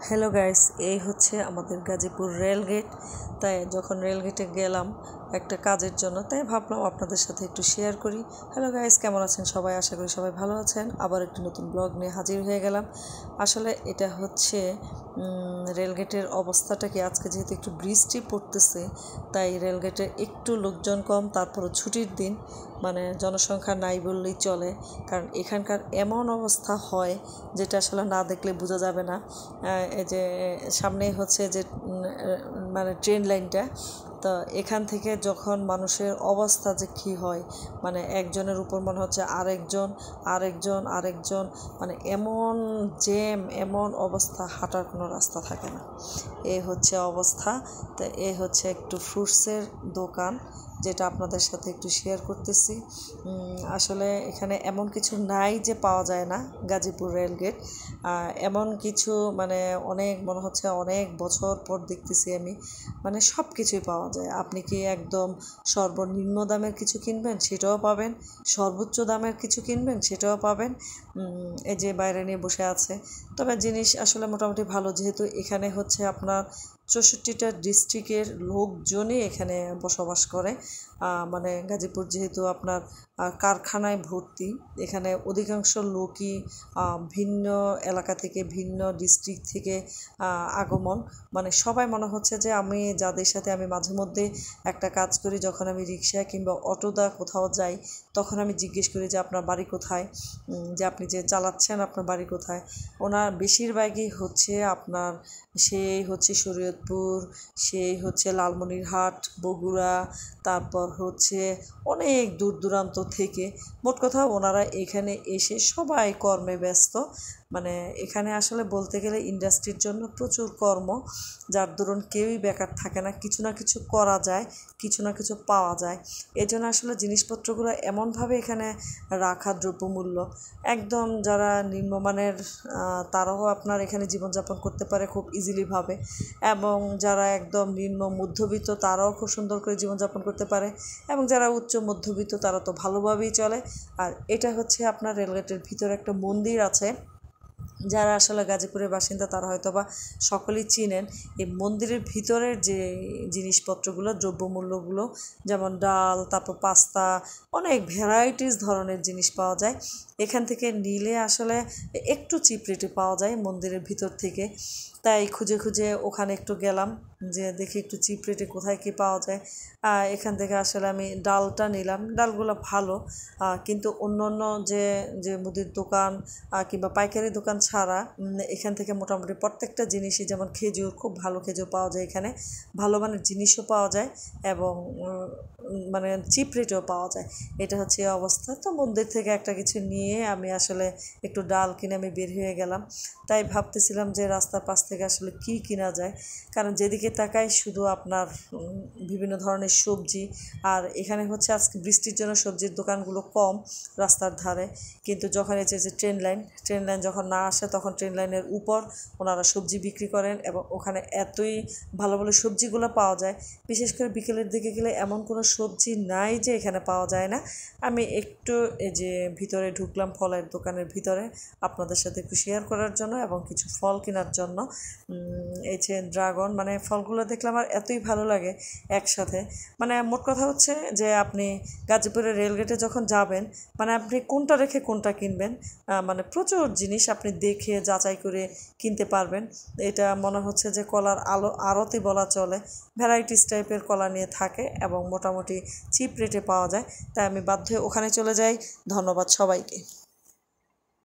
Hello guys, এই হচ্ছে আমাদের গাজীপুর রেলগেট। তাই যখন রেলগেটে গেলাম একটা কাজের জন্য, তাই ভাবলাম আপনাদের সাথে একটু শেয়ার করি। হ্যালো গাইস, কেমন আছেন সবাই? আশা করি সবাই ভালো আছেন। আবার একটি নতুন ব্লগ নিয়ে হাজির হয়ে গেলাম। আসলে এটা হচ্ছে রেলগেটের অবস্থাটা কি, আজকে যেহেতু একটু বৃষ্টি পড়তেছে তাই রেলগেটে একটু লোকজন কম, তারপরও ছুটির দিন, মানে জনসংখ্যা নাই বললেই চলে। কারণ এখানকার এমন অবস্থা হয় যেটা আসলে না দেখলে বোঝা যাবে না। এই যে সামনে হচ্ছে যে মানে ট্রেন লাইনটা, তো এখান থেকে যখন মানুষের অবস্থা যে কী হয়, মানে একজনের উপর মনে হচ্ছে আরেকজন, মানে এমন জ্যাম, এমন অবস্থা, হাঁটার কোনো রাস্তা থাকে না। এই হচ্ছে অবস্থা। তো এই হচ্ছে একটু ফ্রুটসের দোকান, যেটা আপনাদের সাথে একটু শেয়ার করতেছি। আসলে এখানে এমন কিছু নাই যে পাওয়া যায় না। গাজীপুর রেলগেট এমন কিছু, মানে অনেক মনে হচ্ছে অনেক বছর পর দেখতেছি আমি, মানে সব কিছুই পাওয়া যায়। আপনি কি একদম সর্বনিম্ন দামের কিছু কিনবেন সেটাও পাবেন, সর্বোচ্চ দামের কিছু কিনবেন সেটাও পাবেন। এই যে বাইরে নিয়ে বসে আছে, তবে জিনিস আসলে মোটামুটি ভালো, যেহেতু এখানে হচ্ছে আপনার 64টা ডিস্ট্রিক্টের লোকজনই এখানে বসবাস করে। মানে গাজীপুর যেহেতু আপনার কারখানায় ভর্তি, এখানে অধিকাংশ লোকই ভিন্ন এলাকা থেকে, ভিন্ন ডিস্ট্রিক্ট থেকে আগমন। মানে সবাই মনে হচ্ছে যে, আমি যাদের সাথে আমি মাঝে মধ্যে একটা কাজ করি, যখন আমি রিক্সা কিংবা অটোদা কোথাও যাই, তখন আমি জিজ্ঞেস করি যে আপনার বাড়ি কোথায়, যে আপনি যে চালাচ্ছেন আপনার বাড়ি কোথায়। ওনার বেশিরভাগই হচ্ছে আপনার, সেই হচ্ছে শরীয়তপুর, সেই হচ্ছে লালমনিরহাট, বগুড়া, তারপর হচ্ছে অনেক দূর দূরান্ত থেকে। মোট কথা ওনারা এখানে এসে সবাই কর্মে ব্যস্ত। মানে এখানে আসলে বলতে গেলে ইন্ডাস্ট্রির জন্য প্রচুর কর্ম, যার দরুন কেউই বেকার থাকে না, কিছু না কিছু করা যায়, কিছু না কিছু পাওয়া যায়। এই জন্য আসলে জিনিসপত্রগুলো এমনভাবে এখানে রাখা, দ্রব্যমূল্য একদম যারা নিম্নমানের, তারাও আপনার এখানে জীবনযাপন করতে পারে খুব ইজিলিভাবে, এবং যারা একদম নিম্ন মধ্যবিত্ত তারাও খুব সুন্দর করে জীবনযাপন করতে পারে, এবং যারা উচ্চ মধ্যবিত্ত তারা তো ভালোভাবেই চলে। আর এটা হচ্ছে আপনার রেলগেটের ভিতরে একটা মন্দির আছে। যারা আসলে গাজীপুরের বাসিন্দা তারা হয়তো বা সকলেই চিনেন। এই মন্দিরের ভিতরের যে জিনিসপত্রগুলো, দ্রব্যমূল্যগুলো, যেমন ডাল, তারপর পাস্তা, অনেক ভ্যারাইটিস ধরনের জিনিস পাওয়া যায়। এখান থেকে নিলে আসলে একটু চিপ রেটে পাওয়া যায় মন্দিরের ভিতর থেকে। তাই খুঁজে খুঁজে ওখানে একটু গেলাম, যে দেখি একটু চিপ রেটে কোথায় কী পাওয়া যায়। এখান থেকে আসলে আমি ডালটা নিলাম, ডালগুলো ভালো, কিন্তু অন্য অন্য যে যে মুদির দোকান কিংবা পাইকারি দোকান ছাড়া এখান থেকে মোটামুটি প্রত্যেকটা জিনিসই, যেমন খেজুর, খুব ভালো খেজুর পাওয়া যায় এখানে, ভালো মানের জিনিসও পাওয়া যায়, এবং মানে চিপ রেটেও পাওয়া যায়। এটা হচ্ছে অবস্থা। তো মন্দির থেকে একটা কিছু নিয়ে আমি আসলে একটু ডাল কিনে আমি বের হয়ে গেলাম। তাই ভাবতেছিলাম যে রাস্তার পাশ থেকে আসলে কী কিনা যায়, কারণ যেদিকে তাকাই শুধু আপনার বিভিন্ন ধরনের সবজি। আর এখানে হচ্ছে আজকে বৃষ্টির জন্য সবজির দোকানগুলো কম রাস্তার ধারে, কিন্তু যখন এই যে ট্রেন লাইন যখন না আসে, তখন ট্রেন লাইনের উপর ওনারা সবজি বিক্রি করেন, এবং ওখানে এতই ভালো ভালো সবজিগুলো পাওয়া যায়। বিশেষ করে বিকেলের দিকে গেলে এমন কোনো সবজি নাই যে এখানে পাওয়া যায় না। আমি একটু এই যে ভিতরে ঢুকলাম, ফলের দোকানের ভিতরে, আপনাদের সাথে একটু শেয়ার করার জন্য এবং কিছু ফল কেনার জন্য। এই যে ড্রাগন, মানে ফলগুলো দেখলে আমার এতই ভালো লাগে একসাথে। মানে মোট কথা হচ্ছে যে আপনি গাজীপুরের রেলগেটে যখন যাবেন, মানে আপনি কোনটা রেখে কোনটা কিনবেন, মানে প্রচুর জিনিস আপনি দেখে যাচাই করে কিনতে পারবেন। এটা মনে হচ্ছে যে কলার আড়তই বলা চলে, ভ্যারাইটিস টাইপের কলা নিয়ে থাকে এবং মোটামুটি চিপ রেটে পাওয়া যায়। তাই আমি বাধ্য হয়ে ওখানে চলে যাই। ধন্যবাদ সবাইকে।